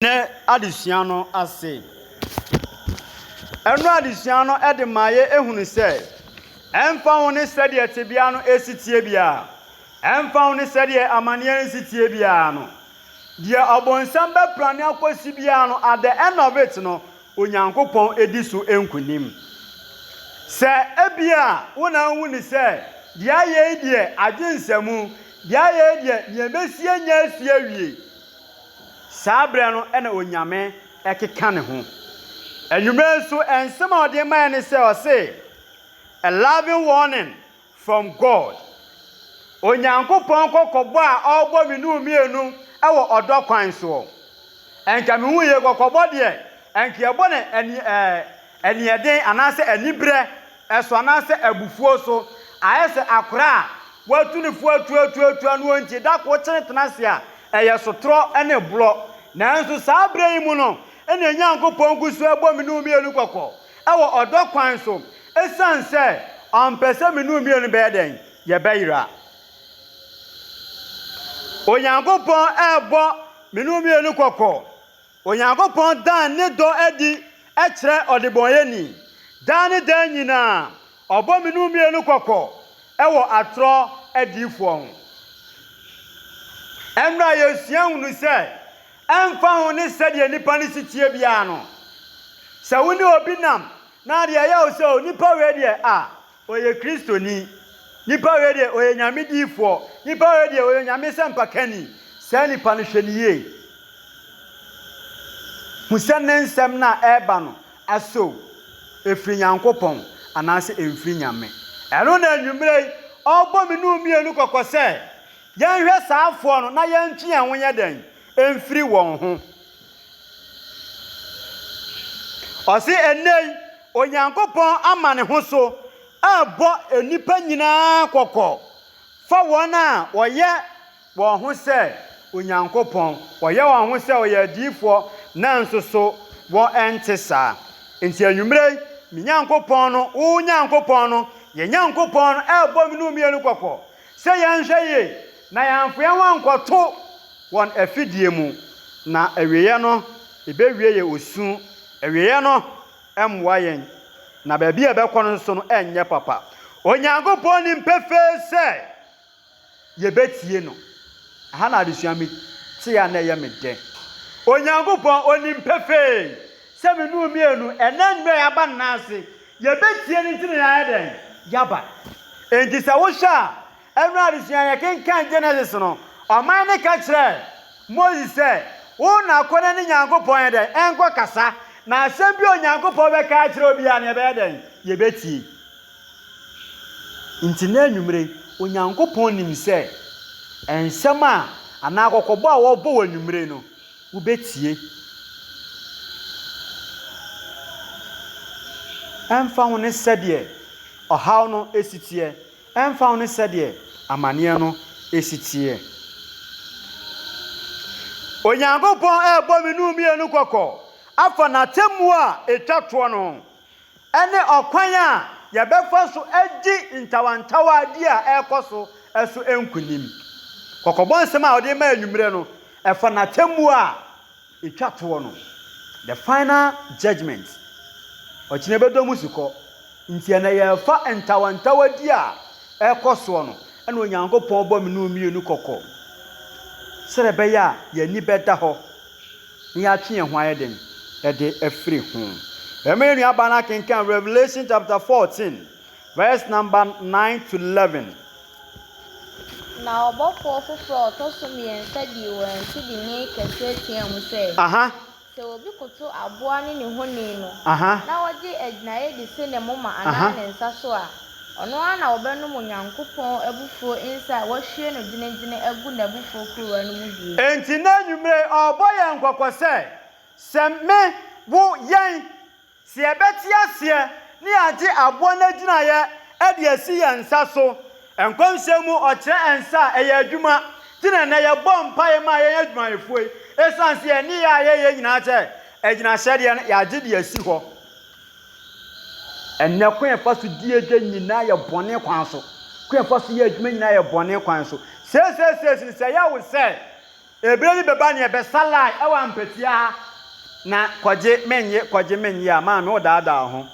ne adesiano ase eno adesiano e de maye ehunu se emfa woni sede etebia no esitie bia emfa woni sede amane esitie bia no de obonsam be prane akosi bia no at the end of it no onyankopon ediso enkunim se ebia wona wuni se de aye die agensamu de aye die ye besie nya asie wie sabre no ena onyame ekeka ne ho enwume nso ensem a ode man ne se o say a loving warning from God onyankopon kokobo a ogbo minu mienu ewo odokwan so enka me hu ye kokobo de enka ye bo ne eni eden anase enibre eso anase abufuo so ayese akora watu ne fu atu anu onti da ko chenetena se a eye sotro ene blo nanso sabre yi mu no ene nyankopon gusu ebo minu mienu kokko ewo odokwan so esanse ampese minu mienu be den ye beira onyankopon ebo minu mienu kokko onyankopon dan ne do edi e kire odebonyeni dan ne dan nyina obo minu mienu kokko ewo atro edifo ho emra yesuan hunu se emfa ho ne sede nipa ne sitie bia no se woni obi nam na de ya o se nipa we de oye kristoni nipa we de oye nyame difo nipa we de oye nyame sempakani se nipa ne hweniye musannensem na eba no aso efri nyankopon anase emfri nyame ero na anwumre obo minu mienu kokose yan hwe saafo no na yan twe anwonya dan emfri won ho osi enei onyankopon ama ne ho so abo enipa nyina kokko fa wona woye won ho se onyankopon woye won ho se oye difo na nsoso wo entesa enti anwumre mi nyankopon no wo nyankopon no ye nyankopon no abo minu mienu kokko se yan hweye na yanfua wankoto won afidie mu na aweye no ebewie ye osu aweye no emwa yen na ba bia be kono so no enye papa onyankopon ni mpefe se ye betie no aha na adesuami ti ya na ye mede onyankopon oni mpefe se menu mienu enanme ya ba nase ye betie ni ti na ya den yaba enti se wo sha Emra adesian kenkan Genesis no oman ne ka kire Moses say wo na akona ne nyankopon den enko kasa na asem bi onyankopon be ka kire obi a ne be den ye betie intina anwumre onyankopon nim se ensem a ana akokobo a wo bo wanwumre no wo betie emfa ho ne sede ohaw no esitie emfa ho ne sede amane no esitie onyankopon ebo minu mienu kokko afa na temu a etwato no ene okwan a ye befa so agi ntawantawa adi a ekoso eso enkunim kokobon nsem a ode ma anwumre no efa na temu a etwato no the final judgment ochine bedomu suko nti na ye fa ntawantawa adi a ekoso no ene onyankopon bo minu mienu kokko sere be ya ye ni beda ho ni ya twe ho ayeden e de afri ho emenu abana kenkan Revelation chapter 14 verse number 9 to 11 na obofo foforo tosumien sadi wan sidi ni kese tiam se se obi koto aboa ne honi no na woje agnaye de se ne moma ana ne nsa so a ono ana obenu munyankopon abufuo insa wahwie no dinedine agu na abufuo kuruwa no mu bi enti na nwumre oboye nkokose semme wo yen se ebeti ase ni age abo na gina ye e de asi ye nsa so enkomsemu okire ensa eye adwuma tina na ye bom paye ma ye adwuma efuoi esanse ye ni ya ye nyina che egina hyede ya age de asi ho enne kwen fa so die gye nyina ye bone kwan so kwen fa so ye adwuma nyina ye bone kwan so se ya wo se ebere bi beba ne be salai e wa mpatia na kwaje menye a ma me odaada ho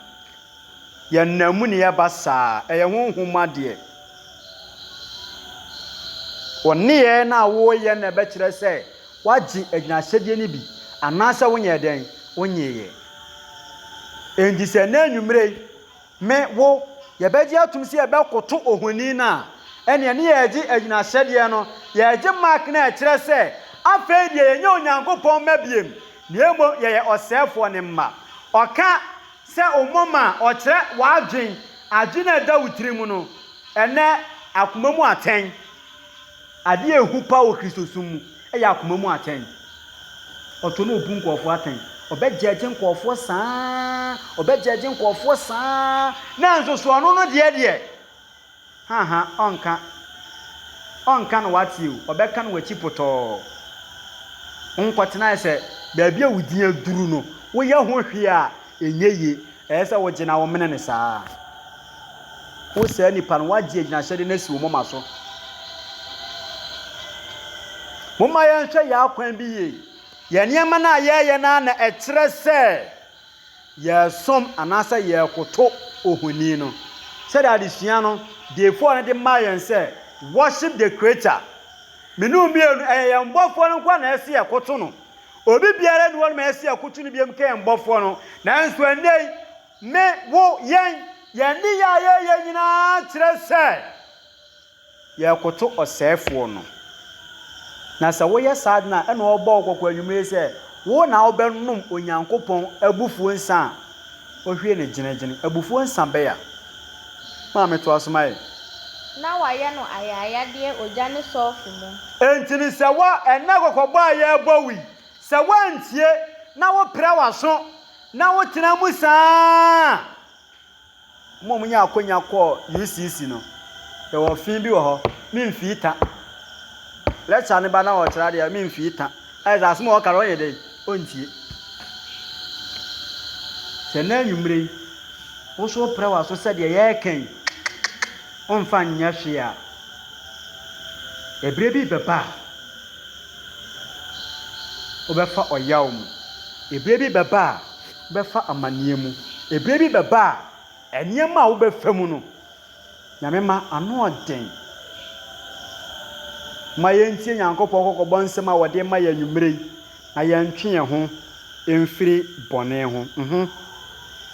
ye namu ne ye basa e ye honhoma de wonne na wo ye na be kire se waji agyinahye ni bi anasa wonye den wonyeye endi se na anwumre me wo ye beji atum se ye be koto ohoni na ene ne ye gi agyinahye de no ye gi mark na kire se afa de ye nya onyankopon mabiem niemo ye osefo ne mma oka se omoma o kire wadwen adwena da wutirimu no ene akomamu aten ade ehu pa wo kristosum eya akomamu aten oto no obu nkofo aten obegyeje nkofo saa na nso so no no de onka no watiu obeka no wachi poto onkotena ese baabi awudin aduru no wo ye ho hwe a enyeye ese wo gina wo mene ne saa wo saa nipa no wagye gina hyede na si wo mama so mama ya nhwe ya akwan bi ye ye niema na ye na ekire se ye som anasa ye koto ohoni no se da adesua no defo no de mayen se worship the creator menu mienu ye mbofo no kwa na ese ye koto no obi biara ne won ma ese ye koto no biem ka ye mbofo no na nso anei me wo yen ni ya ye nyina kire se ye koto osefo no na sa wo ye sad na e no obo okoko anwumre se wo na obenum onyankopon abufuo nsa o hwe ne ginegine abufuo nsa be ya ma me to asomai na wa ye no ayaya de oja ne sofu mu entini se wa ena kokogbo aya bowi se wa ntie na wo pra waso na wo tena mu saa mo munya akonya ko UCC no e wo fin bi wo ho mi mfita let's ani ba na wo tira de mi mfita ai za asmo ka ro ye de ontie se na nwumre wo so pra waso se de ye kan onfa nya hwe a ebre bi beba obefa oyaw mu ebre bi beba obefa amanie mu ebre bi beba eniema wo befa mu no nyame ma ano oden ma yentie nyankopɔ kokɔbɔ nsɛm a wɔde ma ya nwumre na yɛntwe ho emfiri bɔne ho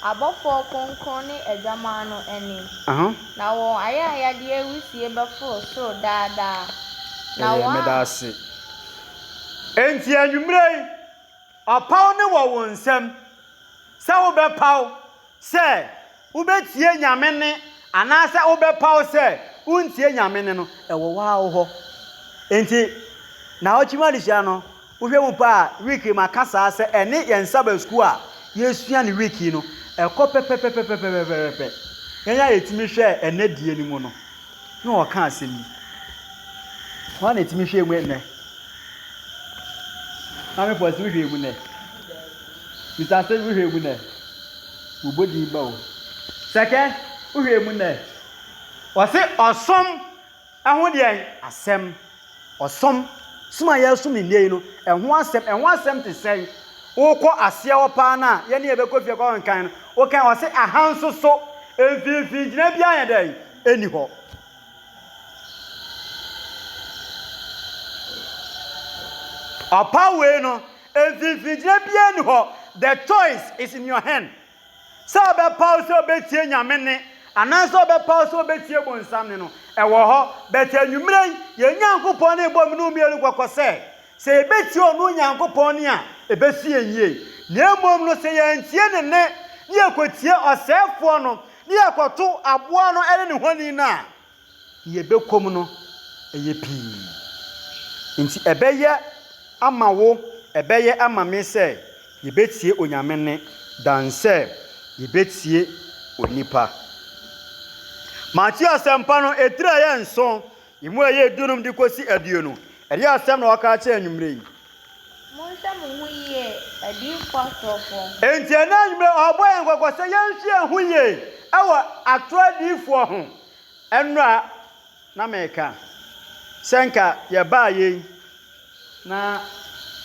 abɔfo konkon ne adwama no anim na wɔn ayaya de awusie bɛforo soro daadaa na wɔn medase enti anwumre ɔpaw ne wɔ wɔn nsɛm sɛ wobɛpaw sɛ wobɛtie nyame ne anaasɛ wobɛpaw sɛ wontie nyame ne no ɛwɔ waawo hɔ enti na ochima disia no wohwe mu pa wiki makasa se ene yensaba school a yesua ne wiki no ekɔ yenya yetimi hwe ene die ni mu no na wɔka asemi wa na yetimi hwe mu ene na me posi hwe mu ne Mr. Say hwe mu ne ubodi ba o seke hwe mu ne wɔse ɔsom ɛho de asɛm osom suma ya sum ni nei no ehho asem te sen wo kɔ ase wo pa na ye ne ebekɔ fie kɔ nkan no wo kan wo se ahanso so emfifi gina bia ya dai eni hɔ apa we no emfifi gina bia ni hɔ the choice is in your hand so be pause obetie nyame ne ananso be pause obetie bonsam ne no ewo ho beta nwumren ye nyankopon ne bom no mielu kwakose se ebeti onu nyankopon ne a ebesi enye na emom no se ye ntie ne ne akotie osefo no ne akoto aboa no ere ne honi na ye bekom no eye pii nti ebeye ama wo ebeye ama me se ye betie onyame ne dan se ye betie onipa Matthew asempa no etira ye nson imu eye dunum di kosi aduonu eri asem na waka cha anwumre yi monsa mu huye adi kwatofo enti na anwumre obo en kwakose ye nhwe huye ewo atradifo ho enra na meka senka ye ba ye na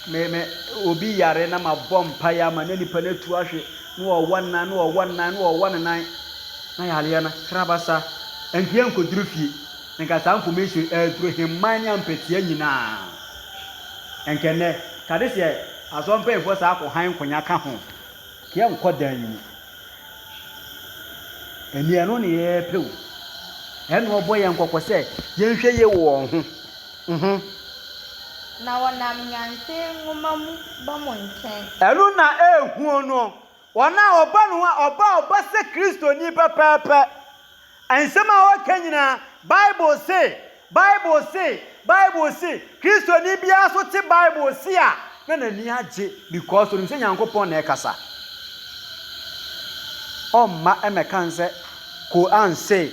me obi yare na ma bompa ya ma na nipa na tu ahwe no one na yale na krabasa enkia nkoduru fie nka sa information duro himman ya mpatia nyina enkene kade se azompa efo sa akọ konya ka ho kia nkodan yi eni eno ne ye pew eno obo ye nkokọ se ye nhwe ye wo ho na wonam nyanse ngoma mu ba mo nchen enu na ehu no wona oba no oba se Kristo ni pepepe ensema wa kanyina Bible say Kristo ni bia so te Bible say a na ni age because onu se Nyankopon na ekasa omma emekan se ko an say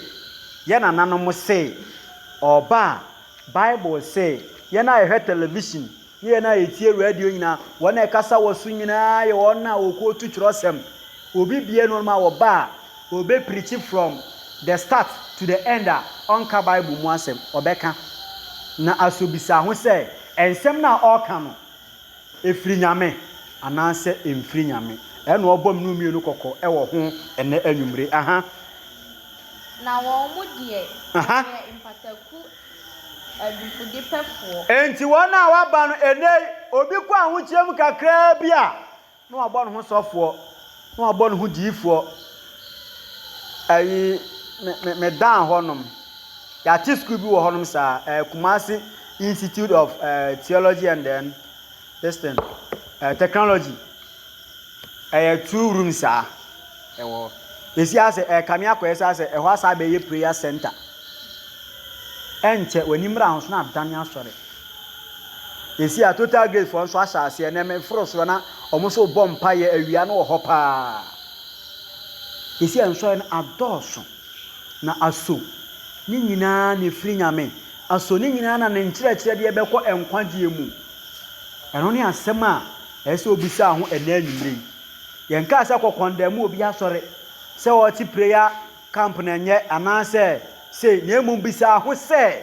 ye na nanom say oba Bible say ye na ehwe television ye na etie radio nyina wona ekasa wosu nyina ye wona okotu twirosem obi bie no ma wo ba obe preach from the start to the end on ka Bible mu asem obeka na asobisa ho se ensem na oka no efiri nyame ananse emfiri nyame eno obom no mienu kokko ewo ho ene anwumre na wo mu die impataku adufude pefo enti wona waba no ene obi kwa ho chiem kakra bia no wabo no ho sofo no wabo no ho diifo ayi me dan honom ya ti school bi wo honom sa Kumasi Institute of Theology and then technology 2 rooms ewo esi ase kamia kwesa ase ehwo asa be ye prayer center enche wanimra ho so na dan asore esi a total grace for so asase na me fro so na omoso bompa ye awia na wo hopa esi enso na adoso na aso ni nyina ne firi nyame aso ni nyina na ne nkyerɛkyerɛ de bɛkɔ enkwagye mu ɛno ne asɛm a ɛsɛ obisa ho ɛna anwumre yɛnka asɛ kɔkɔnda mu obi asɔre sɛ wɔte prayer camp na nyɛ anaasɛ sɛ nemu bisa ho sɛ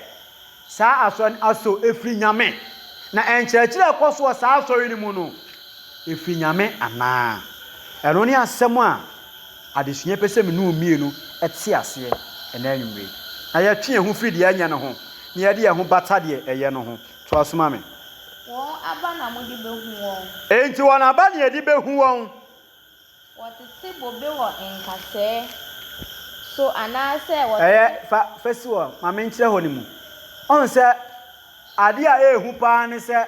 saa aso efiri nyame na enkyerɛkyerɛ kɔ so saa asɔre ni mu no efiri nyame ana ɛno ne asɛm a adesua pɛsɛ me no mienu ɛte aseɛ ɛna anwumre na yɛtwe ho firi de anya no ho na yɛde yɛ ho bata de ɛyɛ no ho to asoma me won aba na mo de behu won enti won aba na yɛde behu won wɔtete bobe wɔ nkasɛ so anaasɛ festival ma me nkyerɛ hɔ ne mu on sɛ ade a ehu paa ne sɛ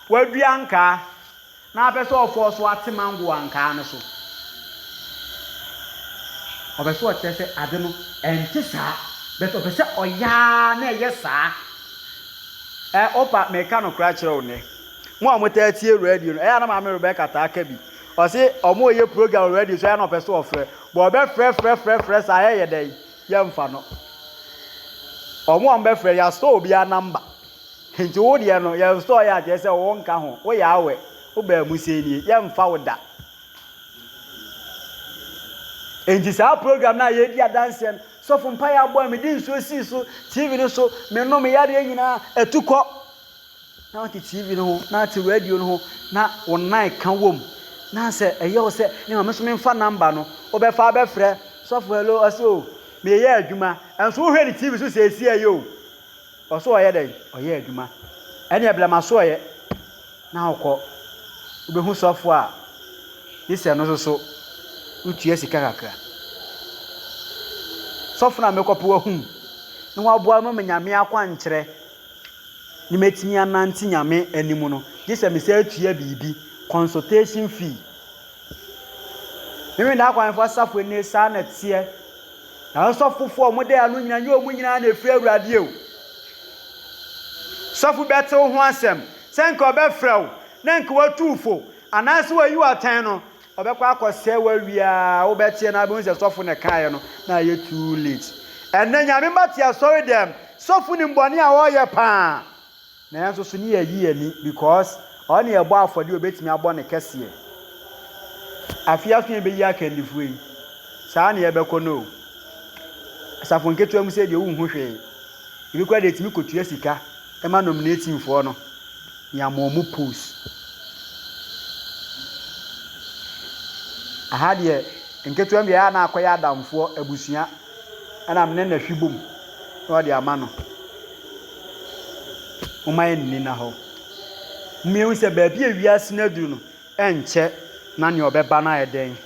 wadua nka na apɛ sɛ ɔfɔ so ate mango anka ne so ɔbɛ sɛ ɔkyerɛ sɛ ade no ɛnte saa bɛtɛ ɔbɛ sɛ ɔyaa na ɛyɛ saa opa meka no kra kyerɛ wo ne mo a motaa tie radio no ɛyɛ na ma me Rebecca ta aka bi ɔse ɔmo ye program radio so ɛyɛ na ɔpɛ sɛ ɔfrɛ bo ɔbɛ saa ɛyɛ dɛn yɛmfa no ɔmo a mbɛfrɛ ya store obi a number nti wo deɛ no yɛ store yɛ akyerɛ sɛ wo nka ho wo yɛ awɛ wo ba mu sɛ nie yɛmfa wo da nti saa program na yɛ di adanse no sɔfo mpa yɛ abɔ me di nsuo si so TV no so me no me yare nyina etukɔ na wote TV no ho na te radio no ho na online ka wom na sɛ ɛyɛ wo sɛ ne ma me so me mfa number no obɛfa bɛfrɛ sɔfo hello aso me yɛ adwuma enso wo hwɛ ni TV so sɛ esi ayo ɔso ɔyɛ dɛ ɔyɛ adwuma ɛne ɛblama so ɔyɛ na wokɔ obehu sɔfo a yɛsɛ no so utua sika kakra sɔfo na mekɔpe wahum na waboa no me nyame akwa nkyerɛ ni metimi anante nyame animu no gye sɛ me sɛ atua bibi consultation fee me da akwa mfa safo ni saa na tie na sɔfofo mo de anu nyina nyɛ omu nyina na efiri awurade o sɔfo bɛte wo ho asɛm sɛ nka ɔbɛfrɛ wo na nka watufo anaasɛ wayi watan no obekwa akose wawia wo betie na be nse sofo ne kae no na ye too late enne nyame batia sorry them sofo ni mbone a wo ye pa na enso so ni yayi ani because on ye bo afode obetimi abo ne kese afia so ye be yi akandifu yi saa na ye be kono asafo nketu amu se de wo hu hwe ibi kwa de timi kotua sika e ma nominating fo no Yamomu post. Aha de nketu am ya na akoya adamfo abusua ana mne na hwibom no de ama no umaye ni na ho mmewu se ba bia wiase na du no enche na ne obeba na eden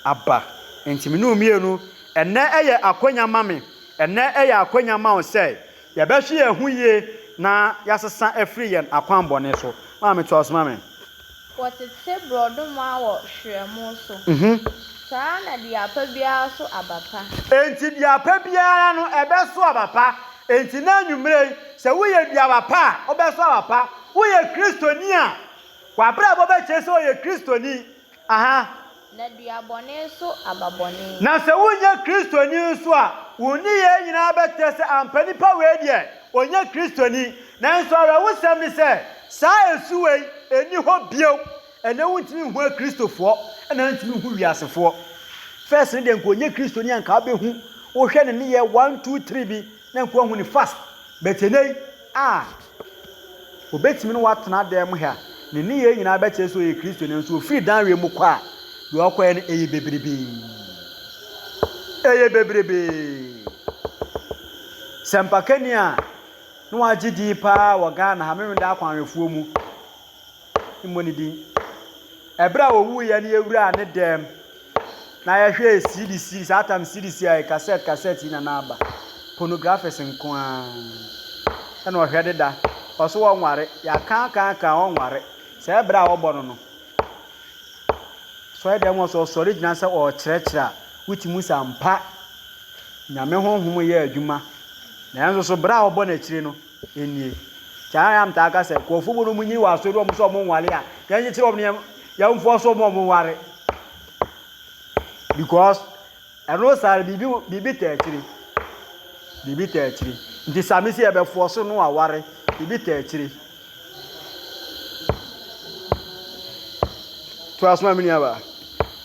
aba entimi no mienu enne eye akonya mame enne eye akonya ma o se ye be hwe ehuye na yasesa afri yen akwanbone so ma me to osma me wotete brodoma wo hwemu so saa na dia pa bia so abapa enti dia pa bia no ebe so abapa enti na anwumre se wo ye dia abapa obe so abapa wo ye kristoni a kwa bra bo be che se wo ye kristoni aha na dia bone so ababone na se wo ye kristoni so a wo ni ye nyina bete se ampani pa we die onye kristoni na nso ara wo sem ni se saa esuwe eni ho bio ene wuntimi hu kristofo ena ntimi hu wiasefo first ne de nko onye kristoni anka abehu wo hwe ne ye 1 2 3 bi na nko hu ni fast betenei obetimi no watena dem ha ne ye nyina beche so ye kristoni nso free dan we mu kwa do akwa ne eye bebrebe sempakani a no agidi pa wo Ghana ha me da akwanwefuo mu imoni din ebra owu ye ne ewura ne dem na ye hwe CDC satam CDC ai cassette ina na aba pornographers nko a na ohwede da oso wo nware ya kan wo nware se ebra wo bono no so e dem so original se o kyerɛkyerɛ wutimu sampa nyame honhom ye adwuma na enso so bra wo bono akire no enie cha am ta aka se ko fubu no munyi wa so do mo so mo nwale a ya nyi kire om ya mfo so mo nware because eno sar bibi taachiri nti samisi e be fo so no aware bibi taachiri to asma mini aba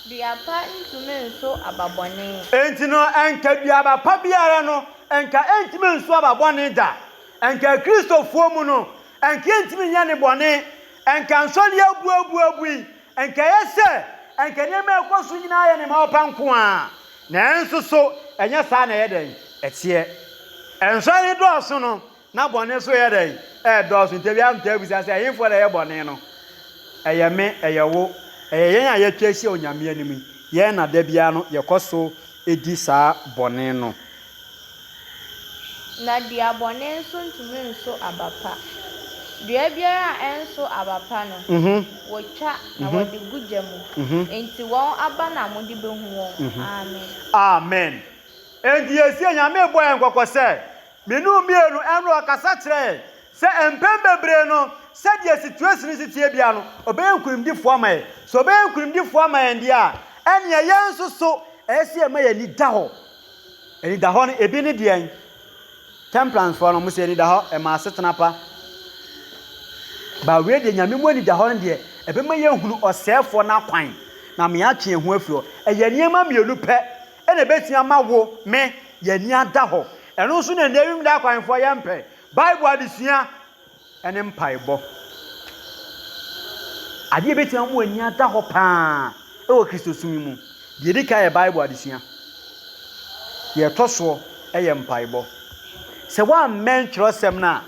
duapa ntumi nso ababone enti no enka duaba pa biara no enka entimi nso ababone da enka kristofo mu no enka entimi nya ne bone enka nsoli abuabui enka yese enka ne ma ekoso nyina ye ne ma opanko a na enso so enya saa na ye den etie ensoli doso no na bone so ye den doso ntebi am tabisa se yefo na ye bone no eye me eye wo yen a ye twasi onyame animi ye na da bia no ye koso edi saa bone no na dia bone nso ntumi nso abapa dia biara enso abapa no wotwa na wode gujamu enti won aba na mode behu won amen enti esi anyame boy nkokọ se menu mienu enu akasa kire se empem bebre no se dia situation sitie bia no obenkurimdifo amaye so obenkurimdifo amaye ndia ene yenso so esi emaye ni daho eni daho no ebi ne dia temperance for no musi eni daho e ma setena pa ba we de nyame mu ani daho no de ebe ma yehunu osefo na kwan na me atwe ehu afiro eye niema mienu pe ene betia mawo me ye ni adaho eno so na ndewim da kwanfo ye mpe bible adesua ene mpaebo ade betia mu ani adaho pa e wo Kristo sumi mu de dika ye bible adesua ye toso eye mpaebo se wa men trosem na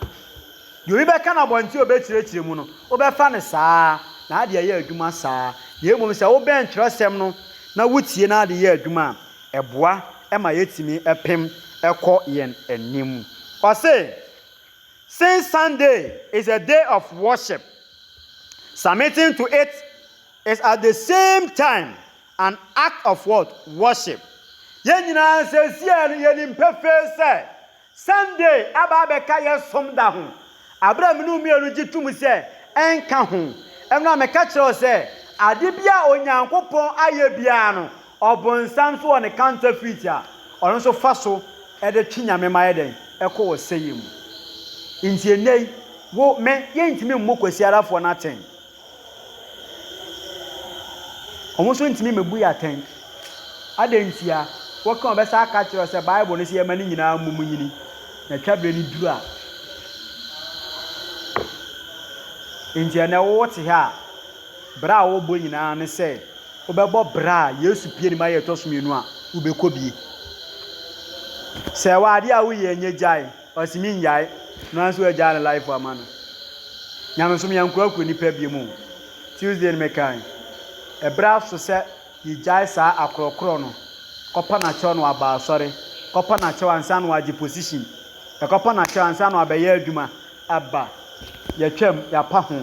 yo ibe kana bonti obetirechire mu no obefa ne saa na ade ye adwuma saa ye mum se wo ben trosem no na wutie na ade ye adwuma eboa ema yetimi epem ekọ yen enim o say since Sunday is a day of worship, submitting to it is at the same time an act of what? Worship. Yenina says here yenim pefe say Sunday ababeka yesom da ho Abraham no mienu gitum say enka ho emna meka kire say ade bia onyankopon aye bia no obonsam so on counterfeit a ono so faso e de twinyame ma yeden ekọ wo seyim nti enei wo me yentimi mmokwasi arafo na ten omo so ntimi mebu ya ten adentia wo kan obesa aka kire say bible no se yema ni nyina mumu nyini na twabre ni duru a nti ene wo te ha bra wo bo nyina ne se wo bebo bra Yesu pie ni ma ye to so mienu a wo be kobie se wa ade a wo ye nyejai osimi nyai no anso agya na life amano nyame so me yankura ko nipa bie mu Tuesday ni mekan e bra so se yejai sa akrokro no kopa na cho no aba asore kopa na cho ansa no agi position e kopa na cho ansa no abaye adwuma aba ya twam ya pa ho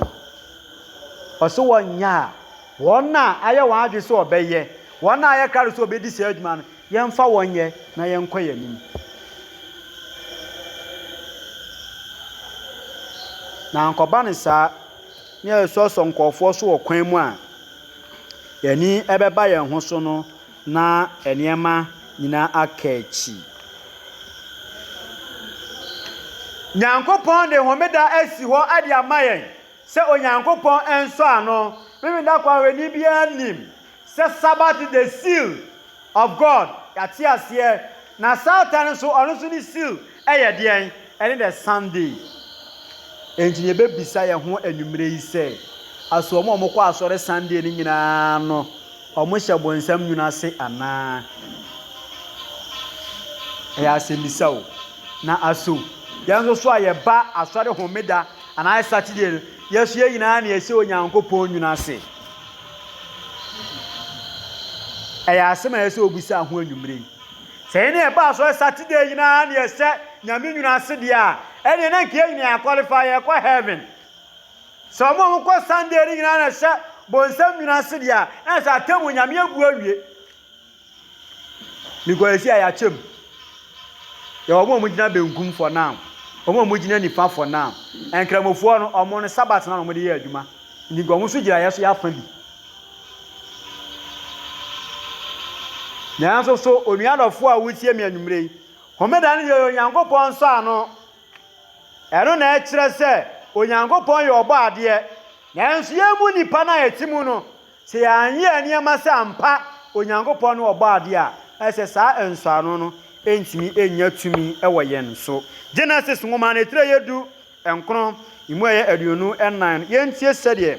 oso wonya wona aye wan ade so obeye wona aye kare so obedi se adwuma no yemfa wonye na yenkwa yanim na nkoba ne sa ne so nkofo so okwan mu a yani ebeba ye ho so no na eniema nyina akachi Nyankopon de homeda asi ho ade amayen se onyankopon enso ano bibi da kwa weni bia nim se Sabbath the seal of God yati ase na Satan so ono so ni seal eye den ene the Sunday enjine be bisa ye ho anwumre yi se aso omo kwa asore Sunday ni nyina no omo hye bonsam nyuna se ana ya se misawo na aso yanzo so aye ba asore homeda ana Saturday yesu ye nyina na ese onyankopon nyuna se eya asema ese obisa ho anwumre se ne ba asore Saturday nyina na ese nyame nyuna se dia ene na nke nyina qualify ye kwa heaven so mo ko Sunday nyina na se bonsam nyuna se dia na sa temu nyame agu awie nikwasi aya chem ye omo mo gina benkum for now omo mo gina nifa for now enkramofo no omo no Sabbath na no mo de ye adwuma ndi gomo so gira yeso ya fa bi na so onuadofo a wotie me anwumre homeda ne ye onyankopon so ano ero na ekire se onyankopon ye obo ade na enso ye mu nipa na yetimu no se anye aniema se ampa onyankopon no obo ade a ese sa enso ano no entimi enya tumi ewo yen so Genesis ngoma na tire yedu enkron imu eye aduonu enan yentie sede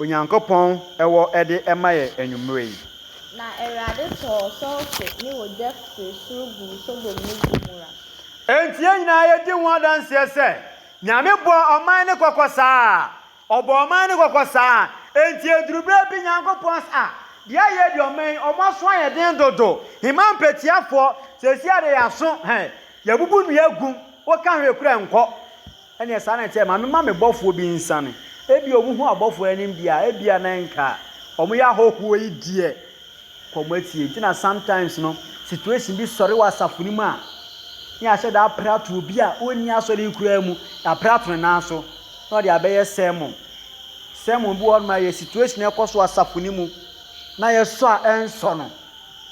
onyankopon ewo ede emaye anwumre na erade to so se ni wo def surugu so bo ni gumura entie nyina ye di ho danse se nyame bo oman ne kokosa obo oman ne kokosa entie durubra bi nyankopon sa dia ye di oman omaso aye den dodo himam petiafo sesi ade yaso ya bubu nu yagum wo kan hwe kura enko ene sa na te ma me bofo bi nsane ebi omu hu abofo anim bia ebia na nka omu ya hokuo yi die komatie tina sometimes no situation bi sori wasafuni mu a ni a da prato bi a oni asori kura mu da prato na so no de abeye sermon bi won ma ye situation e koso wasafuni mu na ye so a enso no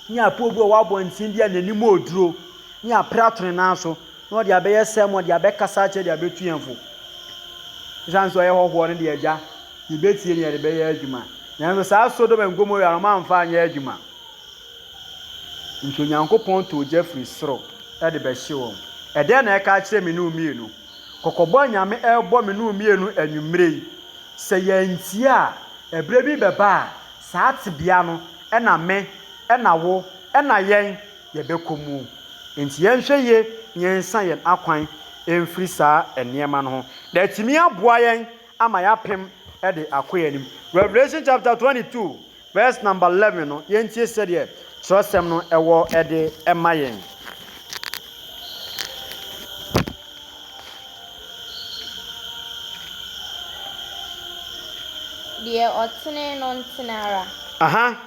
ni apobu o wa bontin dia nanim oduro ni a prato na so no de abeye sermon de abekasa che de abetu yanfo janso ye hoho ne de agya ibetie ne de beye adwuma na sa Sodom and Gomorrah ma amfa anya adwuma nti Onyankopon to Jeffrey soro e de be hye won e de na e ka kire me no mienu kokobo nyame e bo me no mienu anwumre se yanti a ebre bi beba sa atebia no e na me e na wo e na yen ye bekomu nti yenhwe ye yensa yen akwan emfiri sa eniema no ho da timi aboa yen ama ya pem e de akoyanim Revelation chapter 22 verse number 11 no yentie sede trosem no ewo ede emayen die otene no ntenara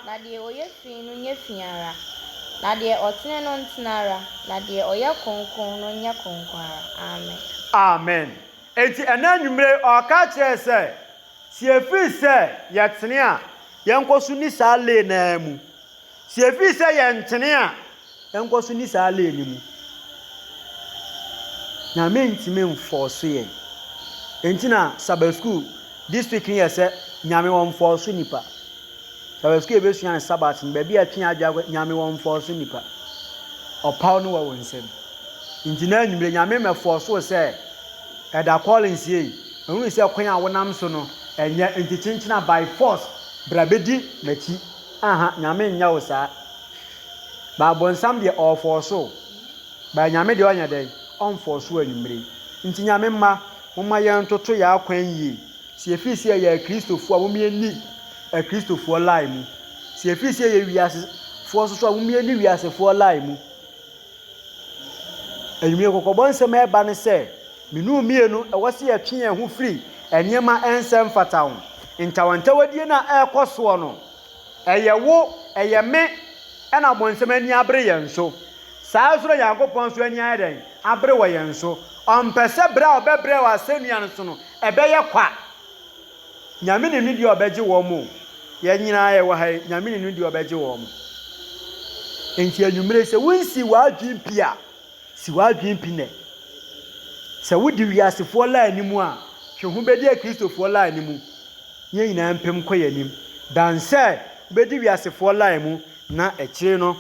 na die oyefi no nyefiara na die otene no ntenara na die oye konkon no nya konkwara amen enti enanwumre oka kire se si efi se yetene a yenkosu ni sa le na mu si efi se yentene a yenkosu ni sa le ni mu na mentime mforso ye enti na Sabbath school this week ni se nyame won forso nipa Sabbath school be suan Sabbath ni ba bi atwe adwa nyame won forso nipa opaw no wa wonsem enti na anwumre nyame me forso se eda Collins ye onu se kwan a wonam so no Enya ntichinchina by force brabedi machi nyame nya wo saa ba bonsam de all for so ba nyame de onya den on for so animre nti nyame mma momma yen toto ya akwan yi si efisi ya kristofo a momie ni a kristofo lai mu si efisi ya wiase fo so so a momie ni wiase fo lai mu animre kokobon nsem e ba ne se minu mienu e wose ya twen ho free enyema ensem fatawo ntawantawadie na ekoso no eyewo eyeme ena bonsem ani abre yenso saa soro yakopon so ani ayden abre wo yenso ompese bra obebre wa senua no so no ebeye kwa nyame ne nudi obeje wo mu ye nyina ye wo hai nyame ne nudi obeje wo mu enti anwumre se wonsi wadwimpi a si wadwimpi ne se wodi wiasefo la animu a hwehu bedi a kristofo la animu ye nyina mpem koyanim dan se bedi wiasefo la mu na ekire no